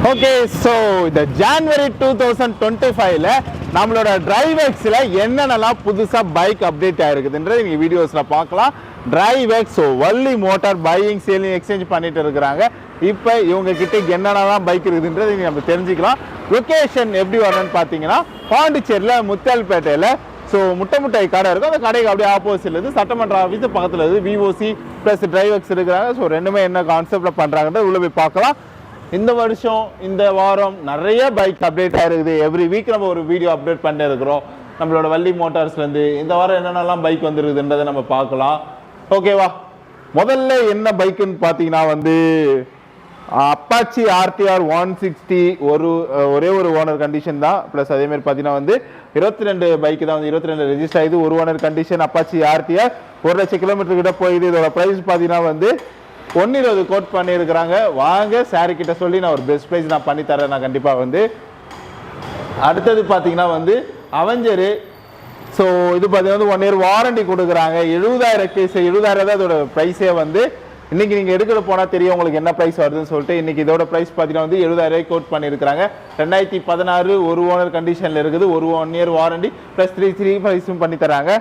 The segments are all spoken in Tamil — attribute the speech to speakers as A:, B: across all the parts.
A: ஓகே, ஸோ இந்த ஜான்வரி 2025ல நம்மளோட டிரைவெக்ஸில் என்னென்னலாம் புதுசாக பைக் அப்டேட் ஆகிருக்குதுன்றது நீங்கள் வீடியோஸில் பார்க்கலாம். Drivex so Valli motor buying selling exchange பண்ணிட்டு இருக்கிறாங்க. இப்போ இவங்க கிட்ட என்னென்னலாம் பைக் இருக்குதுன்றது நீங்கள் நம்ம தெரிஞ்சுக்கலாம். லொக்கேஷன் எப்படி வரணும்னு பார்த்தீங்கன்னா பாண்டிச்சேரியில் முத்தால்பேட்டையில் ஸோ முட்டை கடை இருக்கும். அந்த கடைக்கு அப்படியே ஆப்போசிட்ல இருந்து சட்டமன்ற ஆஃபீஸ் பக்கத்தில் இருந்து விஓசி ப்ளஸ் டிரைவெக்ஸ் இருக்கிறாங்க. ஸோ ரெண்டுமே என்ன கான்செப்டில் பண்ணுறாங்கன்றது உள்ள போய் பார்க்கலாம். இந்த வருஷம் இந்த வாரம் நிறைய பைக் அப்டேட் ஆகிருக்குது. எவ்ரி வீக் நம்ம ஒரு வீடியோ அப்டேட் பண்ணி இருக்கிறோம். நம்மளோட வள்ளி மோட்டார்ஸ்லேருந்து இந்த வாரம் என்னென்னலாம் பைக் வந்துருக்குதுன்றதை நம்ம பார்க்கலாம். ஓகேவா, முதல்ல என்ன பைக்குன்னு பார்த்தீங்கன்னா அப்பாச்சி ஆர்டிஆர் 160 ஒரே ஒரு ஓனர் கண்டிஷன் தான். ப்ளஸ் அதேமாதிரி பார்த்தீங்கன்னா 22 பைக்கு தான் 22 ரெஜிஸ்டர் ஆகுது. ஒரு owner condition Apache RTR 1,00,000 kilometre கிட்ட போயிது. இதோட ப்ரைஸ் பார்த்தீங்கன்னா 120 கோட் பண்ணியிருக்கிறாங்க. வாங்க சாரி கிட்ட சொல்லி நான் ஒரு பெஸ்ட் ப்ரைஸ் நான் பண்ணித்தரேன். நான் கண்டிப்பாக அடுத்தது பார்த்தீங்கன்னா அவெஞ்சரு. ஸோ இது பார்த்தீங்கன்னா 1 இயர் வாரண்டி கொடுக்குறாங்க. 70,000 கேஸ் 70,000 தான் இதோட ப்ரைஸே. இன்னைக்கு நீங்கள் எடுக்கிற போனால் தெரியும் உங்களுக்கு என்ன ப்ரைஸ் வருதுன்னு சொல்லிட்டு. இன்னைக்கு இதோட ப்ரைஸ் பார்த்தீங்கன்னா 70,000 கோட் பண்ணியிருக்கிறாங்க. 2016 ஒரு ஓனர் கண்டிஷனில் இருக்குது. 1 இயர் வாரண்டி ப்ளஸ் 3 ப்ரைஸும் பண்ணி தராங்க.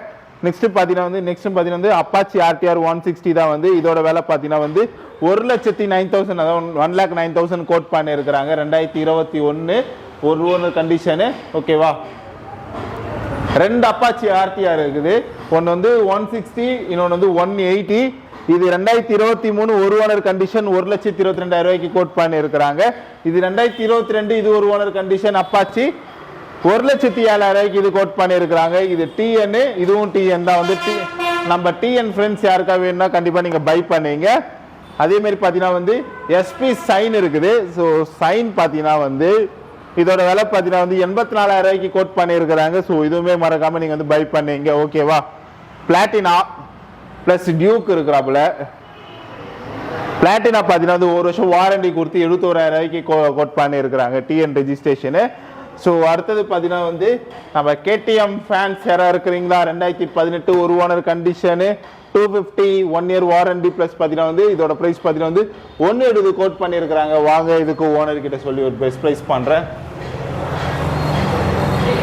A: நெக்ஸ்ட் பார்த்தீங்கன்னா அப்பாச்சி ஆர்டிஆர் 160 தான் இதோட வேலை பார்த்தீங்கன்னா 1,09,000 அதாவது 1,09,000 கோட் பண்ணியிருக்கிறாங்க. 2021 ஒரு ஓனர் கண்டிஷனு. ஓகேவா, 2 அப்பாச்சி ஆர்டிஆர் இருக்குது. ஒன்று 160, இன்னொன்று 180. இது 2023 ஒரு ஓனர் கண்டிஷன் 1,22,000 கோட் பண்ணியிருக்கிறாங்க. இது 2022 இது ஒரு ஓனர் கண்டிஷன் அப்பாச்சி 1,07,000 இது கோட் பண்ணியிருக்கிறாங்க. இது டிஎன், இதுவும் டிஎன் தான். நம்ம டிஎன் ஃப்ரெண்ட்ஸ் யாருக்கா வேணும்னா கண்டிப்பாக நீங்கள் பை பண்ணுவீங்க. அதேமாரி பார்த்தீங்கன்னா எஸ்பி சைன் இருக்குது. ஸோ சைன் பார்த்தீங்கன்னா இதோட விலை பார்த்தீங்கன்னா 84,000 கோட் பண்ணியிருக்கிறாங்க. ஸோ இதுவுமே மறக்காமல் நீங்கள் பை பண்ணுவீங்க. ஓகேவா, பிளாட்டினா ப்ளஸ் டியூக் இருக்கிறாப்புல. பிளாட்டினா பார்த்தீங்கன்னா 1 வருஷம் வாரண்டி கொடுத்து 71,000 கோட் பண்ணியிருக்கிறாங்க டிஎன் ரெஜிஸ்ட்ரேஷனு. ஸோ அடுத்தது பார்த்தீங்கன்னா நம்ம கேடிஎம் ஃபேன்ஸ் யாராக இருக்கிறீங்களா, 2018 ஒரு owner condition 250 1 year warranty plus பார்த்தீங்கன்னா இதோட ப்ரைஸ் பார்த்தீங்கன்னா 170 கோட் பண்ணியிருக்கிறாங்க. வாங்க இதுக்கு ஓனர் கிட்ட சொல்லி ஒரு பெஸ்ட் ப்ரைஸ் பண்ணுறேன்.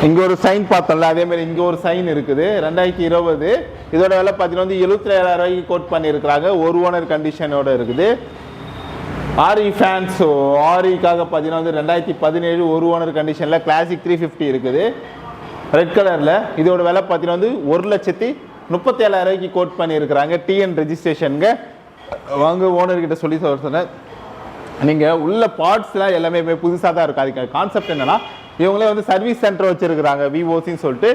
A: இங்கே ஒரு சைன் பார்த்தோம்ல, அதேமாதிரி இங்கே ஒரு சைன் இருக்குது. 2020 இதோட விலை பார்த்தீங்கன்னா 77,000 கோட் பண்ணியிருக்கிறாங்க. ஒரு ஓனர் கண்டிஷனோட இருக்குது. ஆரி ஃபேன்ஸ் ஆரிக்காக பார்த்தீங்கன்னா 2017 ஒரு ஓனர் கண்டிஷனில் கிளாசிக் 350 இருக்குது ரெட் கலரில். இதோட விலை பார்த்தீங்கன்னா 1,37,000 கோட் பண்ணியிருக்கிறாங்க டிஎன் ரெஜிஸ்ட்ரேஷனுங்க. வாங்க ஓனர்கிட்ட சொல்லி சொன்னேன். நீங்கள் உள்ள பார்ட்ஸ்லாம் எல்லாமே புதுசாக தான் இருக்கும். அதுக்கு கான்செப்ட் என்னன்னா இவங்களே சர்வீஸ் சென்டர் வச்சுருக்கிறாங்க விஓசின்னு சொல்லிட்டு.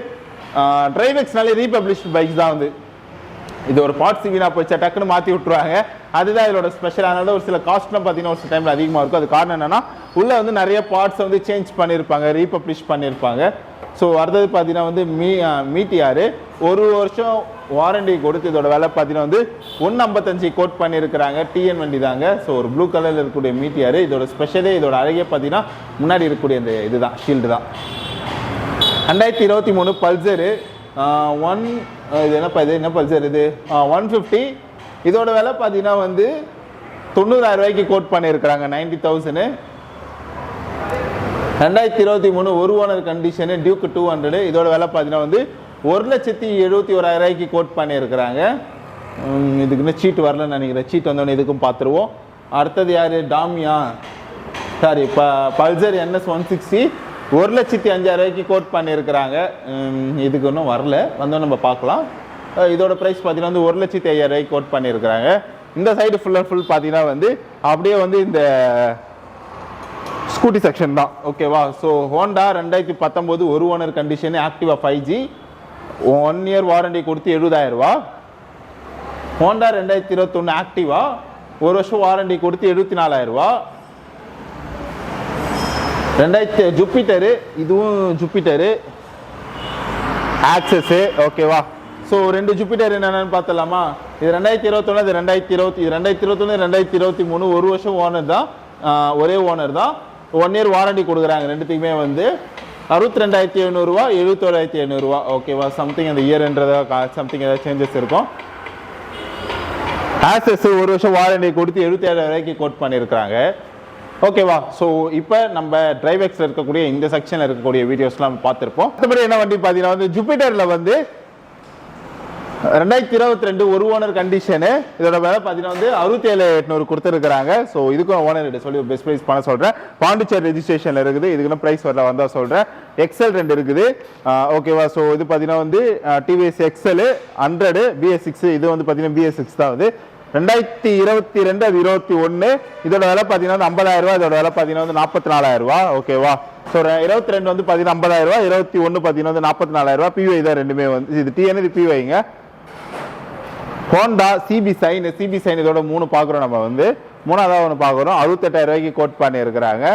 A: டிரைவெக்ஸ்னாலே ரீபப்ளிஷ்டு பைக்ஸ் தான் இது ஒரு பார்ட்ஸ் வீணாக போச்சா டக்குன்னு மாற்றி விட்டுருவாங்க. அதுதான் இதோட ஸ்பெஷல். அதனால ஒரு சில காஸ்ட்லாம் பார்த்தீங்கன்னா ஒரு சில டைமில் அதிகமாக இருக்கும். அது காரணம் என்னன்னா உள்ளே நிறைய பார்ட்ஸை சேஞ்ச் பண்ணியிருப்பாங்க, ரீபப்ளிஷ் பண்ணியிருப்பாங்க. ஸோ அடுத்தது பார்த்தீங்கன்னா மீட்டியார் 1 வருஷம் வாரண்டி கொடுத்து இதோட விலை பார்த்தீங்கன்னா 155 கோட் பண்ணியிருக்கிறாங்க. டிஎன் வண்டி தாங்க. ஸோ ஒரு ப்ளூ கலரில் இருக்கக்கூடிய மீட்டியார். இதோட ஸ்பெஷலே இதோட அழகே பார்த்தீங்கன்னா முன்னாடி இருக்கக்கூடிய இந்த இதுதான் ஷீல்டு தான். 2023 பல்சரு இது என்ன பல்சர் இது 150. இதோட விலை பார்த்தீங்கன்னா 90,000 கோட் பண்ணியிருக்கிறாங்க 90,000. 2023 ஒரு ஓனர் கண்டிஷனு டியூக் 200. இதோட விலை பார்த்தீங்கன்னா 1,71,000 கோட் பண்ணியிருக்கிறாங்க. இதுக்குன்னு சீட் வரலன்னு நினைக்கிறேன். சீட் வந்தோடனே இதுக்கும் பார்த்துருவோம். அடுத்தது யார், டாமியா சாரி பல்சர் NS 160 1,05,000 கோட் பண்ணியிருக்கிறாங்க. இதுக்கு ஒன்றும் வரல, வந்தோம் நம்ம பார்க்கலாம். இதோட ப்ரைஸ் பார்த்தீங்கன்னா 1,05,000 கோட் பண்ணியிருக்கிறாங்க. இந்த சைடு ஃபுல் அண்ட் ஃபுல் பார்த்தீங்கன்னா அப்படியே இந்த ஸ்கூட்டி செக்ஷன் தான். ஓகேவா, ஸோ ஹோண்டா 2019 ஒரு ஓனர் கண்டிஷனு ஆக்டிவா 5G 1 இயர் வாரண்டி கொடுத்து 70,000. ஹோண்டா 2021 ஆக்டிவா 1 வருஷம் வாரண்டி கொடுத்து 74,000. 2000 ஜூபிட்டரு, இதுவும் ஜூபிட்டரு ஆக்சஸ்ஸு. ஓகேவா, ஸோ 2 ஜூபிட்டர் என்னென்னு பார்த்தலாமா. இது 2021 இது 2020 இது 2021 2023 ஒரு வருஷம் ஓனர் தான், ஒரே ஓனர் தான். 1 இயர் வாரண்டி கொடுக்குறாங்க. ரெண்டுத்துக்குமே 62,500 71,500. ஓகேவா, சம்திங் அந்த இயர்ன்றத சம்திங் ஏதாவது சேஞ்சஸ் இருக்கும். ஆக்சஸ் 1 வருஷம் வாரண்டி கொடுத்து 77,000 கோட் பண்ணியிருக்கிறாங்க. ஓகேவா. ஸோ இப்போ நம்ம டிரைவெக்ஸில் இருக்கக்கூடிய இந்த செக்ஷனில் இருக்கக்கூடிய வீடியோஸ்லாம் பார்த்துருப்போம். மற்றபடி என்ன வண்டி பார்த்தீங்கன்னா வந்து ஜூபிட்டரில் வந்து 2022 ஒரு ஓனர் கண்டிஷனு. இதோட விலை பார்த்தீங்கன்னா வந்து 67,800 கொடுத்துருக்காங்க. ஸோ இதுக்கும் ஓனர் சொல்லி பெஸ்ட் ப்ரைஸ் பண்ண சொல்கிறேன். பாண்டிச்சேரி ரெஜிஸ்ட்ரேஷனில் இருக்குது. இதுக்குன்னு ப்ரைஸ் வரல வந்தால் சொல்கிறேன். எக்ஸல் 2 இருக்குது. ஓகேவா. ஸோ இது பார்த்தீங்கன்னா வந்து டிவிஎஸ் எக்ஸல் 100 BS6. இது வந்து பார்த்தீங்கன்னா BS6 தான் வந்து 2022 அது 21. இதோட விலை பார்த்தீங்கன்னா 50,000 ரூபா. இதோட விலை பார்த்தீங்கன்னா வந்து 44,000 ரூபா. ஓகேவா. ஸோ 22 வந்து பார்த்தீங்கன்னா 50,000 ரூபா, 21 பார்த்தீங்கன்னா வந்து 44,000 ரூபா. பிவை தான் ரெண்டுமே வந்து இது டிஎன் இது பிவைங்க. ஹோண்டா சிபி சைன் இதோட 3 பார்க்குறோம். நம்ம வந்து 3ஆவதாக ஒன்று பார்க்குறோம். 68,000 ரூபாய்க்கு கோட் பண்ணியிருக்கிறாங்க.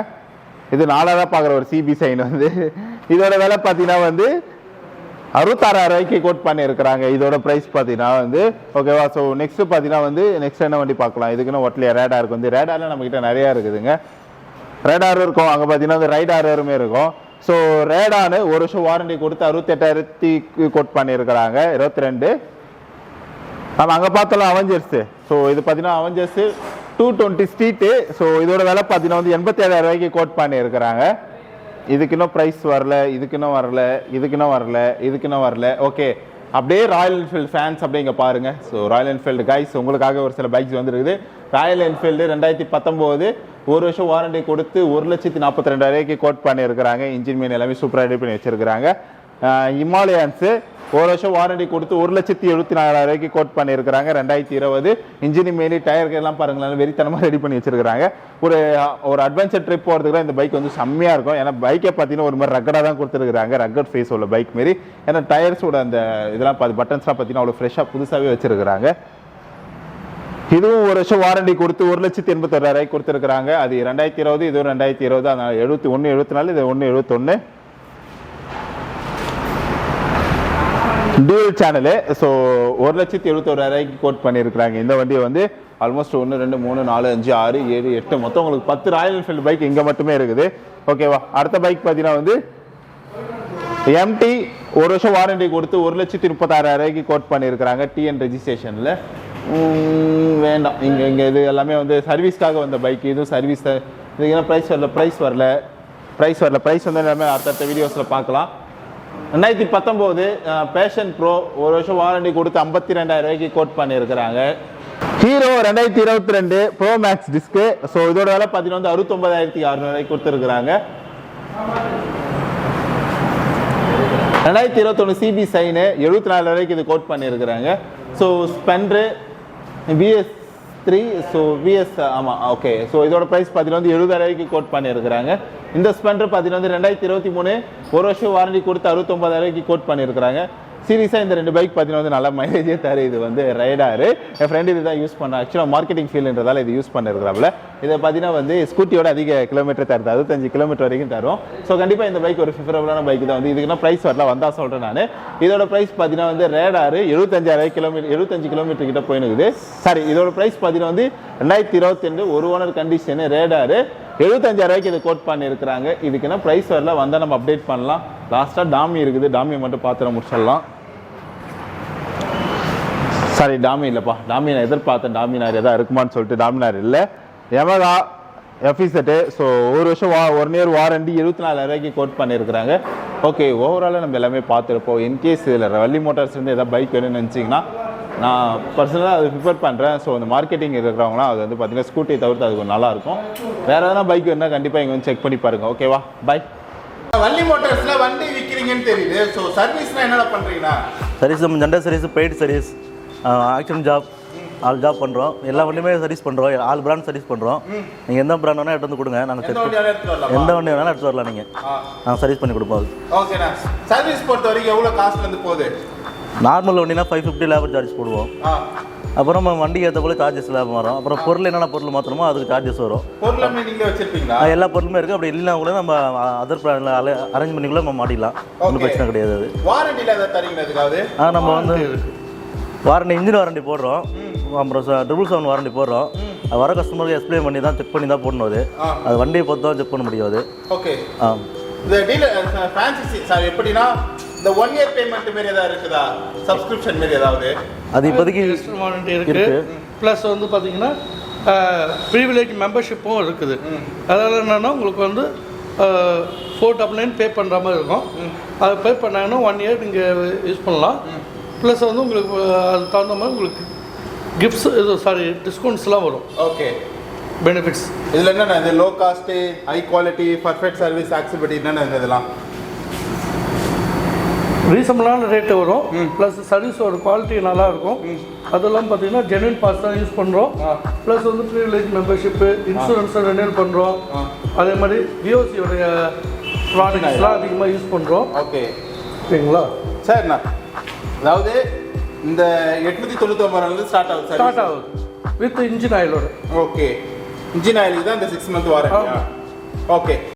A: இது 4ஆவதாக பார்க்குற ஒரு சிபி சைன் வந்து இதோட விலை பார்த்தீங்கன்னா வந்து 66,000 ரூபாய்க்கு கோட் பண்ணியிருக்கிறாங்க. இதோட ப்ரைஸ் பார்த்தீங்கன்னா வந்து ஓகேவா. ஸோ நெக்ஸ்ட் பார்த்தீங்கன்னா வந்து நெக்ஸ்ட் என்ன வண்டி பார்க்கலாம். இதுக்குன்னு ஒட்டலையா ரேடாருக்கு வந்து ரேடாரில் நம்மக்கிட்ட நிறையா இருக்குதுங்க. ரேடாரும் இருக்கும். அங்கே பார்த்தீங்கன்னா வந்து ரைடாருமே இருக்கும். ஸோ ரேடானு 1 வருஷம் வாரண்டி கொடுத்து 68,000 கோட் பண்ணியிருக்கிறாங்க. 22 நம்ம அங்கே பார்த்தோம்ல அவெஞ்சர்ஸு. ஸோ இது பார்த்தீங்கன்னா அவெஞ்சர்ஸு 220 ஸ்ட்ரீட்டு. ஸோ இதோட விலை பார்த்தீங்கன்னா வந்து 87,000 ரூபாய்க்கு கோட் பண்ணியிருக்கிறாங்க. இதுக்கு இன்னும் ப்ரைஸ் வரல, இதுக்கு இன்னும் வரல. ஓகே, அப்படியே ராயல் என்ஃபீல்டு ஃபேன்ஸ் அப்படியே இங்கே பாருங்கள். ஸோ ராயல் என்ஃபீல்டு கைஸ் உங்களுக்காக ஒரு சில பைக்ஸ் வந்துருக்குது. ராயல் என்ஃபீல்டு 2019 1 வருஷம் வாரண்டி கொடுத்து 1,42,000 ரூபாய்க்கு கோட் பண்ணியிருக்கிறாங்க. இன்ஜின் மீன் எல்லாமே சூப்பராக ரெடி பண்ணி வச்சிருக்கிறாங்க. ஹிமாலயன்ஸு 1 வருஷம் வாரண்டி கொடுத்து 1,74,000 ரூபாய்க்கு கோட் பண்ணியிருக்கிறாங்க. 2020 இன்ஜின் மேலி டயருக்கு எல்லாம் பாருங்களேன் வெறித்தனமாக ரெடி பண்ணி வச்சிருக்காங்க. ஒரு அட்வென்ச்சர் ட்ரிப் போகிறதுக்கு இந்த பைக் வந்து செம்மையாக இருக்கும். ஏன்னா பைக்கை பார்த்தீங்கன்னா ஒரு மாதிரி ரக்கடாக தான் கொடுத்துருக்காங்க. ரக்கட் ஃபேஸ் உள்ள பைக் மாரி. ஏன்னா டயர்ஸோட அந்த இதெல்லாம் பட்டன்ஸ்லாம் பார்த்தீங்கன்னா அவ்வளோ ஃப்ரெஷ்ஷாக புதுசாகவே வச்சிருக்கிறாங்க. இதுவும் 1 வருஷம் வாரண்டி கொடுத்து 1,81,000 ரூபாய்க்கு கொடுத்துருக்காங்க. அது 2020, இதுவும் 2020. அதனால 71, 74, இது 171 டியூல் சேனலு. ஸோ 1,71,000 ரூபாய்க்கு கோட் பண்ணியிருக்கிறாங்க. இந்த வண்டியை வந்து ஆல்மோஸ்ட் 1, 2, 3, 4, 5, 6, 7, 8 மொத்தம் உங்களுக்கு 10 ராயல் என்ஃபீல்டு பைக் இங்கே மட்டுமே இருக்குது. ஓகேவா. அடுத்த பைக் பார்த்தீங்கன்னா வந்து எம்டி 1 வருஷம் வாரண்டி கொடுத்து 1,36,000 ரூபாய்க்கு கோட் பண்ணியிருக்கிறாங்க. டிஎன் ரெஜிஸ்ட்ரேஷனில் வேண்டாம். இங்கே இது எல்லாமே வந்து சர்வீஸ்க்காக வந்த பைக். இதுவும் சர்வீஸ் இதுக்கு என்ன ப்ரைஸ் வரல. ப்ரைஸ் வந்து எல்லாமே அடுத்தடுத்த வீடியோஸில் பார்க்கலாம். 2019 பேஷன் ப்ரோ 1 வருஷம் வாரண்டி கொடுத்து 52,000 ரூபாய்க்கு கோட் பண்ணியிருக்கிறாங்க. Hero 2022 pro max disc. So இதோட விலை பார்த்தீங்கன்னா வந்து 69,600 ரூபாய்க்கு கொடுத்துருக்குறாங்க. 2021 சிபி சைனு 74,000 ரூபாய்க்கு இது கோட் பண்ணியிருக்கிறாங்க. ஸோ ஸ்பெண்ட்ரு BS3 ஸோ பிஎஸ் ஆமாம் ஓகே. ஸோ இதோட ப்ரைஸ் பார்த்தீங்கன்னா வந்து 70,000 ரூபாய்க்கு கோட் பண்ணியிருக்கிறாங்க. இந்த ஸ்பெண்டர் பார்த்தீங்கன்னா வந்து 2023 1 வருஷம் வாரண்டி கொடுத்து 69,000 ரூபாய்க்கு கோட் பண்ணியிருக்கிறாங்க. சீரியஸாக இந்த 2 பைக் பார்த்தீங்கன்னா வந்து நல்ல மைலேஜே தரு. இது வந்து ரைடாரு. என் ஃப்ரெண்டு இது தான் யூஸ் பண்ண ஆக்சுவலாக மார்க்கெட்டிங் ஃபீல்டுன்றதால இது யூஸ் பண்ணிருக்கிறாப்புல. இதை பார்த்தீங்கன்னா வந்து ஸ்கூட்டியோட அதிக கிலோமீட்டர் தருது. 65 கிலோமீட்டர் வரைக்கும் தரும். ஸோ கண்டிப்பாக இந்த பைக் ஒரு ஃபேவரபுளான பைக் தான் வந்து. இதுக்குன்னா ப்ரைஸ் வரல வந்தால் சொல்கிறேன் நான். இதோட ப்ரைஸ் பார்த்தீங்கன்னா வந்து ரேடாரு 75 கிலோமீட்டர் கிட்ட போயினுக்குது. சாரி, இதோட ப்ரைஸ் பார்த்தீங்கன்னா வந்து 2022 1 ஓனர் கண்டிஷனு ரேடாரு 75,000 ரூபாய்க்கு இது கோட் பண்ணியிருக்கிறாங்க. இதுக்குன்னா ப்ரைஸ் வரல வந்தால் நம்ம அப்டேட் பண்ணலாம். லாஸ்ட்டாக டாமி இருக்குது. டாமியை மட்டும் பார்த்துட முடிச்சிடலாம். சாரி, டாமி இல்லைப்பா. டாமி நான் எதிர்பார்த்தேன். டாமினார் எதாவது இருக்குமான்னு சொல்லிட்டு டாமினார் இல்லை. யமகா எஃபிசெட்டு. ஸோ 1 வருஷம் 1 இயர் வாரண்டி 74,000 ரூபாய்க்கு கோட் பண்ணியிருக்கிறாங்க. ஓகே, ஓவராலாக நம்ம எல்லாமே பார்த்துருப்போம். இன்கேஸ் இதில் வள்ளி மோட்டார்ஸ்லேருந்து எதாவது பைக் வேணும்னு நினச்சிங்கன்னா நான் பர்சனலாக அது ப்ரிஃபர் பண்ணுறேன். ஸோ அந்த மார்க்கெட்டிங் இருக்கிறவங்களாம் அது வந்து பார்த்தீங்கன்னா ஸ்கூட்டியை தவிர்த்து அது கொஞ்சம் நல்லாயிருக்கும். வேறு எதனா பைக் வேணுன்னா கண்டிப்பாக இங்கே வந்து செக் பண்ணி பாருங்கள். ஓகேவா, பை. வள்ளி மோட்டார்ஸில் வண்டி விற்கிறீங்கன்னு தெரியுது. ஸோ சர்வீஸ்னால் என்னென்ன பண்ணுறீங்கன்னா?
B: சர்வீஸ் நம்ம general service, paid service, action job, all job பண்ணுறோம். எல்லா வண்டியுமே சர்வீஸ் பண்ணுறோம். ஆல் பிராண்ட் சர்வீஸ் பண்ணுறோம். நீங்கள் எந்த பிராண்ட் வேணால் எடுத்து வந்து கொடுங்க. நாங்கள் எந்த வண்டி வேணாலும் எடுத்து வரலாம். நீங்கள் நாங்கள் சர்வீஸ் பண்ணி கொடுப்போம்.
A: ஓகேண்ணா. சர்வீஸ் பொறுத்த வரைக்கும் எவ்வளோ காஸ்ட் வந்து போகுது?
B: நார்மல் வண்டினா 550 லேபர் சார்ஜ் போடுவோம். அப்புறம் நம்ம வண்டிக்கு ஏற்ற போல சார்ஜஸ் லேபர் வரும். அப்புறம் பொருள் என்னென்ன பொருள் மாற்றணுமோ அதுக்கு சார்ஜஸ் வரும். எல்லா பொருளுமே இருக்குது. அப்படி இல்லைனா கூட நம்ம அதர் பிராண்டில் அரேஞ்ச் பண்ணிக்குள்ள நம்ம மாட்டிடலாம். ஒன்றும் பிரச்சனை கிடையாது. நம்ம வந்து வாரண்டி, இன்ஜின் வாரண்டி போடுறோம். அப்புறம் 777 வாரண்டி போடுறோம். அது வர கஸ்டமருக்கு எக்ஸ்பிளைன் பண்ணி தான் செக் பண்ணி தான் போடணும். அது வண்டியை பொறுத்து தான் செக் பண்ண முடியாது. ஓகே.
A: இந்த டீலர் ஃபேன்சி சார் எப்படின்னா இந்த 1 இயர் பேமெண்ட் மாதிரி ஏதாவது இருக்குதா? சப்ஸ்கிரிப்ஷன் மாதிரி ஏதாவது?
B: அது இப்போதைக்கு
C: வாரண்டி இருக்கு. ப்ளஸ் வந்து பார்த்தீங்கன்னா ப்ரிவிலேஜ் மெம்பர்ஷிப்பும் இருக்குது. அதனால் என்னென்னா உங்களுக்கு வந்து 499 பே பண்ணுற மாதிரி இருக்கும். அதை பே பண்ணாங்கன்னா 1 இயர் நீங்கள் யூஸ் பண்ணலாம். ப்ளஸ் வந்து உங்களுக்கு அது தகுந்த மாதிரி உங்களுக்கு கிஃப்ட்ஸ் டிஸ்கவுண்ட்ஸ்லாம் வரும்.
A: ஓகே,
C: பெனிஃபிட்ஸ்
A: இதில் என்னென்ன இது low cost, high quality, perfect service, accessibility என்னென்ன இதெல்லாம்?
C: ரீசனபிளான ரேட்டு வரும். ப்ளஸ் சர்வீஸோட குவாலிட்டி நல்லாயிருக்கும். அதெல்லாம் பார்த்தீங்கன்னா ஜென்யூன் பாஸ் தான் யூஸ் பண்ணுறோம். ப்ளஸ் வந்து ப்ரிவிலேஜ் மெம்பர்ஷிப்பு, இன்சூரன்ஸை ரெனியூல் பண்ணுறோம். அதே மாதிரி விஓசியோடைய ப்ராடக்ட்ஸ்லாம் அதிகமாக யூஸ் பண்ணுறோம்.
A: ஓகே,
C: ஓகேங்களா?
A: சரிண்ணா. அதாவது இந்த 899 ஸ்டார்ட் ஆகுது
C: வித் இன்ஜின் ஆயிலோட.
A: ஓகே, இன்ஜின் ஆயிலுக்கு தான் இந்த 6 மந்த் வாரண்டி. ஓகே.